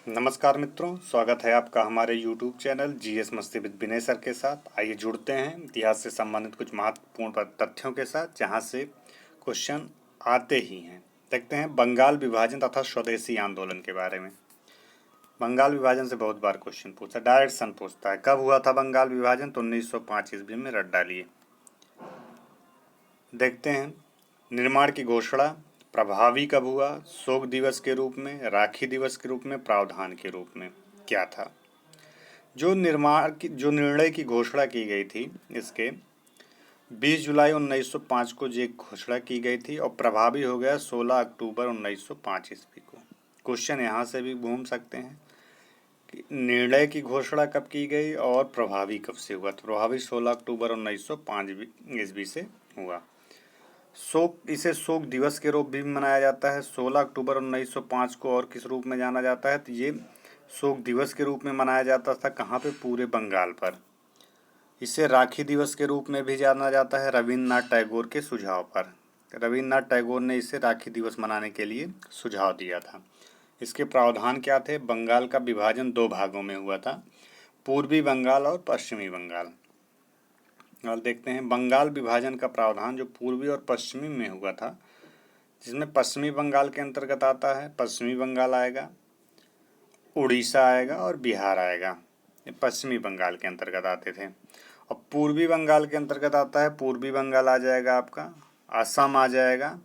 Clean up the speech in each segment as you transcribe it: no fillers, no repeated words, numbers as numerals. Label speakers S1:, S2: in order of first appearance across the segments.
S1: नमस्कार मित्रों, स्वागत है आपका हमारे YouTube चैनल जीएस मस्ती विद विनय सर के साथ। आइए जुड़ते हैं इतिहास से संबंधित कुछ महत्वपूर्ण तथ्यों के साथ, जहां से क्वेश्चन आते ही हैं। देखते हैं बंगाल विभाजन तथा स्वदेशी आंदोलन के बारे में। बंगाल विभाजन से बहुत बार क्वेश्चन पूछा, डायरेक्ट सन पूछता है कब हुआ था बंगाल विभाजन, तो 1905 ईस्वी में रट डालिए। देखते हैं निर्माण की घोषणा प्रभावी कब हुआ, शोक दिवस के रूप में, राखी दिवस के रूप में, प्रावधान के रूप में क्या था। जो निर्णय की घोषणा की गई थी, इसके 20 जुलाई 1905 को ये घोषणा की गई थी और प्रभावी हो गया 16 अक्टूबर 1905 ईस्वी को। क्वेश्चन यहाँ से भी घूम सकते हैं कि निर्णय की घोषणा कब की गई और प्रभावी कब से हुआ। तो प्रभावी 16 अक्टूबर 1905 ईस्वी से हुआ। इसे शोक दिवस के रूप भी मनाया जाता है। 16 अक्टूबर 1905 को और किस रूप में जाना जाता है, तो ये शोक दिवस के रूप में मनाया जाता था। कहाँ पे? पूरे बंगाल पर। इसे राखी दिवस के रूप में भी जाना जाता है, रविन्द्रनाथ टैगोर के सुझाव पर। रविन्द्रनाथ टैगोर ने इसे राखी दिवस मनाने के लिए सुझाव दिया था। इसके प्रावधान क्या थे? बंगाल का विभाजन 2 भागों में हुआ था, पूर्वी बंगाल और पश्चिमी बंगाल। और देखते हैं बंगाल विभाजन का प्रावधान जो पूर्वी और पश्चिमी में हुआ था, जिसमें पश्चिमी बंगाल के अंतर्गत आता है, पश्चिमी बंगाल आएगा, उड़ीसा आएगा और बिहार आएगा। ये पश्चिमी बंगाल के अंतर्गत आते थे। और पूर्वी बंगाल के अंतर्गत आता है, पूर्वी बंगाल आ जाएगा आपका, असम आ जाएगा,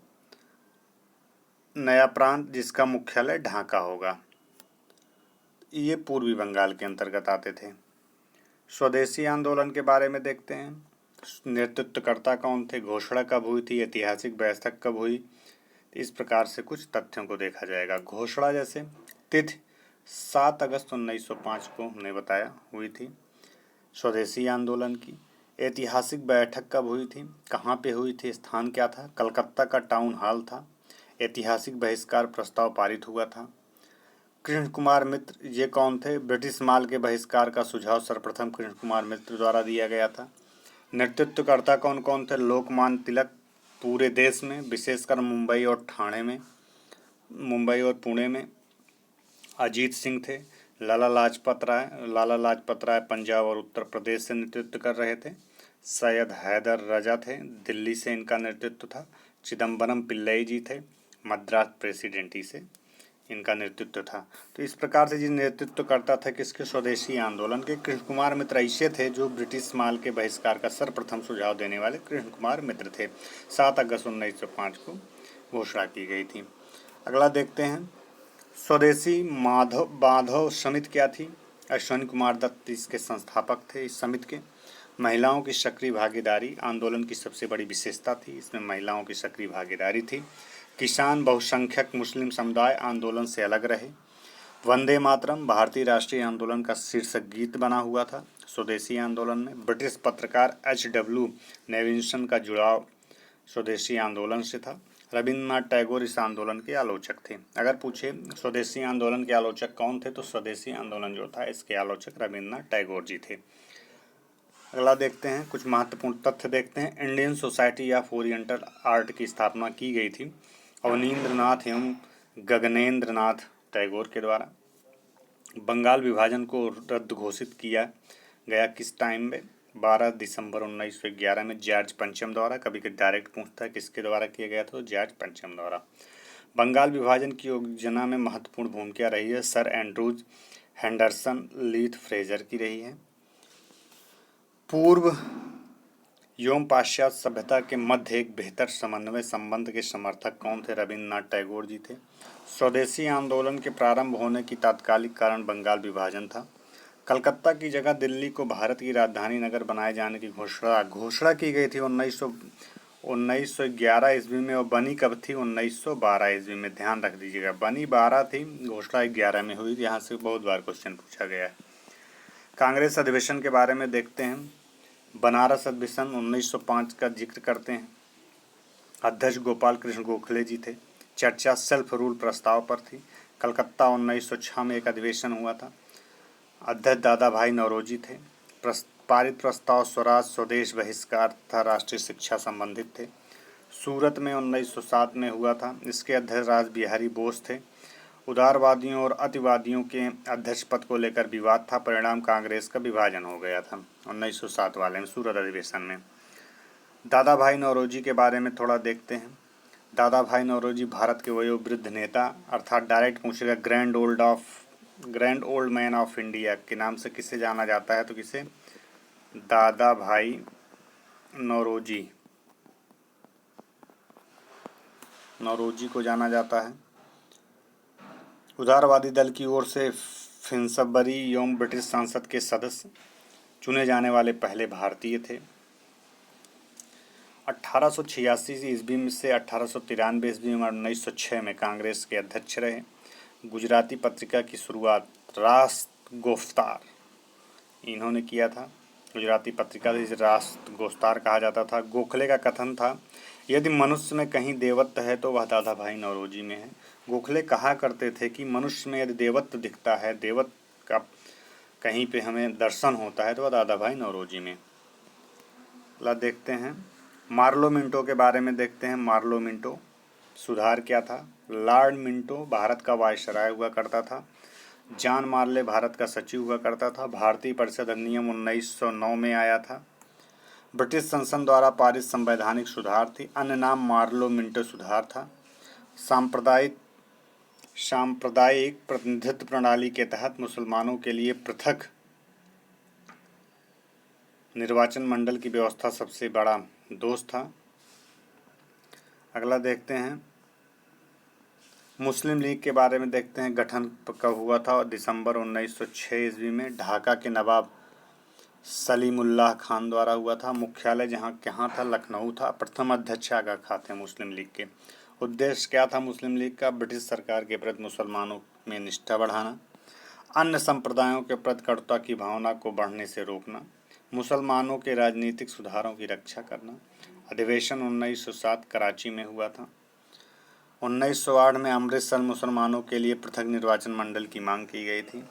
S1: नया प्रांत जिसका मुख्यालय ढाका होगा। ये पूर्वी बंगाल के अंतर्गत आते थे। स्वदेशी आंदोलन के बारे में देखते हैं। नेतृत्वकर्ता कौन थे, घोषणा कब हुई थी, ऐतिहासिक बैठक कब हुई, इस प्रकार से कुछ तथ्यों को देखा जाएगा। घोषणा जैसे तिथि 7 अगस्त 1905 को हमने बताया हुई थी स्वदेशी आंदोलन की। ऐतिहासिक बैठक कब हुई थी, कहाँ पे हुई थी, स्थान क्या था, कलकत्ता का टाउन हॉल था। ऐतिहासिक बहिष्कार प्रस्ताव पारित हुआ था। कृष्ण कुमार मित्र ये कौन थे? ब्रिटिश माल के बहिष्कार का सुझाव सर्वप्रथम कृष्ण कुमार मित्र द्वारा दिया गया था। नेतृत्वकर्ता कौन कौन थे? लोकमान्य तिलक पूरे देश में, विशेषकर मुंबई और पुणे में अजीत सिंह थे। लाला लाजपत राय पंजाब और उत्तर प्रदेश से नेतृत्व कर रहे थे। सैयद हैदर रजा थे, दिल्ली से इनका नेतृत्व था। चिदम्बरम पिल्लई जी थे, मद्रास प्रेसिडेंसी से इनका नेतृत्व था। तो इस प्रकार से जिन नेतृत्व करता था किसके? स्वदेशी आंदोलन के कृष्ण कुमार मित्र ऐसे थे जो ब्रिटिश माल के बहिष्कार का सर्वप्रथम सुझाव देने वाले कृष्ण कुमार मित्र थे। 7 अगस्त 1905 को घोषणा की गई थी। अगला देखते हैं स्वदेशी माधव समिति क्या थी? अश्विनी कुमार दत्त इसके संस्थापक थे। इस समिति के महिलाओं की सक्रिय भागीदारी आंदोलन की सबसे बड़ी विशेषता थी। इसमें महिलाओं की सक्रिय भागीदारी थी। किसान बहुसंख्यक मुस्लिम समुदाय आंदोलन से अलग रहे। वंदे मातरम भारतीय राष्ट्रीय आंदोलन का शीर्षक गीत बना हुआ था स्वदेशी आंदोलन में। ब्रिटिश पत्रकार H.W. नेविंसन का जुड़ाव स्वदेशी आंदोलन से था। रविन्द्रनाथ टैगोर इस आंदोलन के आलोचक थे। अगर पूछे स्वदेशी आंदोलन के आलोचक कौन थे, तो स्वदेशी आंदोलन जो था इसके आलोचक रविन्द्रनाथ टैगोर जी थे। अगला देखते हैं कुछ महत्वपूर्ण तथ्य देखते हैं। Indian society of oriental art की स्थापना की गई थी अवनींद्रनाथ एवं गगनेंद्रनाथ टैगोर के द्वारा। बंगाल विभाजन को रद्द घोषित किया गया किस टाइम में? 12 दिसंबर 1911 में जॉर्ज पंचम द्वारा। कभी कभी डायरेक्ट पूछता है किसके द्वारा किया गया था, तो जॉर्ज पंचम द्वारा। बंगाल विभाजन की योजना में महत्वपूर्ण भूमिका रही है सर एंड्रूज हेंडरसन लीथ फ्रेजर की रही है। पूर्व एवं पाश्चात्य सभ्यता के मध्य एक बेहतर समन्वय संबंध के समर्थक कौन थे? रविन्द्रनाथ टैगोर जी थे। स्वदेशी आंदोलन के प्रारंभ होने की तात्कालिक कारण बंगाल विभाजन था। कलकत्ता की जगह दिल्ली को भारत की राजधानी नगर बनाए जाने की घोषणा की गई थी 1911 ईस्वी में, और बनी कब थी? 1912 ईस्वी में। ध्यान रख दीजिएगा, बनी 12 थी, घोषणा 11 में हुई थी। यहाँ से बहुत बार क्वेश्चन पूछा गया है। कांग्रेस अधिवेशन के बारे में देखते हैं। बनारस अधिवेशन 1905 का जिक्र करते हैं। अध्यक्ष गोपाल कृष्ण गोखले जी थे। चर्चा सेल्फ रूल प्रस्ताव पर थी। कलकत्ता 1906 में एक अधिवेशन हुआ था। अध्यक्ष दादा भाई नौरोजी थे। पारित प्रस्ताव स्वराज, स्वदेश, बहिष्कार तथा राष्ट्रीय शिक्षा संबंधित थे। सूरत में 1907 में हुआ था। इसके अध्यक्ष राज बिहारी बोस थे। उदारवादियों और अतिवादियों के अध्यक्ष पद को लेकर विवाद था। परिणाम कांग्रेस का विभाजन हो गया था 1907 वाले में सूरत अधिवेशन में। दादा भाई नौरोजी के बारे में थोड़ा देखते हैं। दादा भाई नौरोजी भारत के वयोवृद्ध नेता अर्थात डायरेक्ट पूछेगा grand old man of India के नाम से किसे जाना जाता है, तो किसे, दादा भाई नौरोजी को जाना जाता है। उदारवादी दल की ओर से फिन्सबरी एवं ब्रिटिश संसद के सदस्य चुने जाने वाले पहले भारतीय थे। 1886 ईस्वी से 1893 ईस्वी में 1906 में कांग्रेस के अध्यक्ष रहे। गुजराती पत्रिका की शुरुआत राष्ट्र गोफ्तार इन्होंने किया था। गुजराती पत्रिका जिसे राष्ट्र गोफ्तार कहा जाता था। गोखले का कथन था, यदि मनुष्य में कहीं देवत्व है तो वह दादा भाई नौरोजी में है। गोखले कहा करते थे कि मनुष्य में यदि देवत्व दिखता है, देवत्व का कहीं पे हमें दर्शन होता है, तो वह दादा भाई नौरोजी में। ला देखते हैं मार्लो मिंटो के बारे में देखते हैं। मार्लो मिंटो सुधार क्या था? लॉर्ड मिंटो भारत का वायसराय हुआ करता था। जॉन मार्ले भारत का सचिव हुआ करता था। भारतीय परिषद अधिनियम 1909 में आया था। ब्रिटिश संसद द्वारा पारित संवैधानिक सुधार थी। अन्य नाम मार्लो मिंटो सुधार था। सांप्रदायिक प्रतिनिधित्व प्रणाली के तहत मुसलमानों के लिए पृथक निर्वाचन मंडल की व्यवस्था सबसे बड़ा दोष था। अगला देखते हैं मुस्लिम लीग के बारे में देखते हैं। गठन कब हुआ था? दिसंबर 1906 ईस्वी में ढाका के नवाब सलीमुल्लाह खान द्वारा हुआ था। मुख्यालय कहाँ था? लखनऊ था। प्रथम अध्यक्ष आगा खां थे मुस्लिम लीग के। उद्देश्य क्या था मुस्लिम लीग का? ब्रिटिश सरकार के प्रति मुसलमानों में निष्ठा बढ़ाना, अन्य संप्रदायों के प्रति कटुता की भावना को बढ़ने से रोकना, मुसलमानों के राजनीतिक सुधारों की रक्षा करना। अधिवेशन 1907 कराची में हुआ था। 1908 में अमृतसर मुसलमानों के लिए पृथक निर्वाचन मंडल की मांग की गई थी।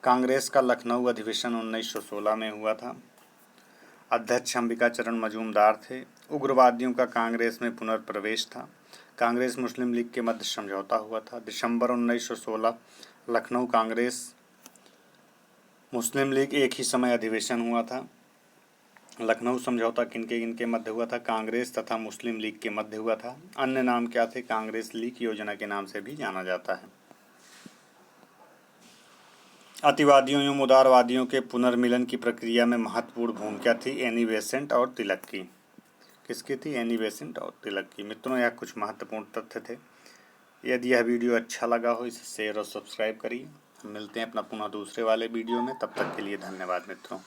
S1: कांग्रेस का लखनऊ अधिवेशन 1916 में हुआ था। अध्यक्ष अंबिका चरण मजूमदार थे। उग्रवादियों का कांग्रेस में पुनर्प्रवेश था। कांग्रेस मुस्लिम लीग के मध्य समझौता हुआ था। दिसंबर 1916 लखनऊ कांग्रेस मुस्लिम लीग एक ही समय अधिवेशन हुआ था। लखनऊ समझौता किनके मध्य हुआ था? कांग्रेस तथा मुस्लिम लीग के मध्य हुआ था। अन्य नाम क्या थे? कांग्रेस लीग योजना के नाम से भी जाना जाता है। अतिवादियों एवं उदारवादियों के पुनर्मिलन की प्रक्रिया में महत्वपूर्ण भूमिका थी एनी बेसेंट और तिलक की। किसकी थी? एनी बेसेंट और तिलक की। मित्रों, यह कुछ महत्वपूर्ण तथ्य थे। यदि यह वीडियो अच्छा लगा हो इसे शेयर और सब्सक्राइब करिए। हम मिलते हैं अपना पुनः दूसरे वाले वीडियो में। तब तक के लिए धन्यवाद मित्रों।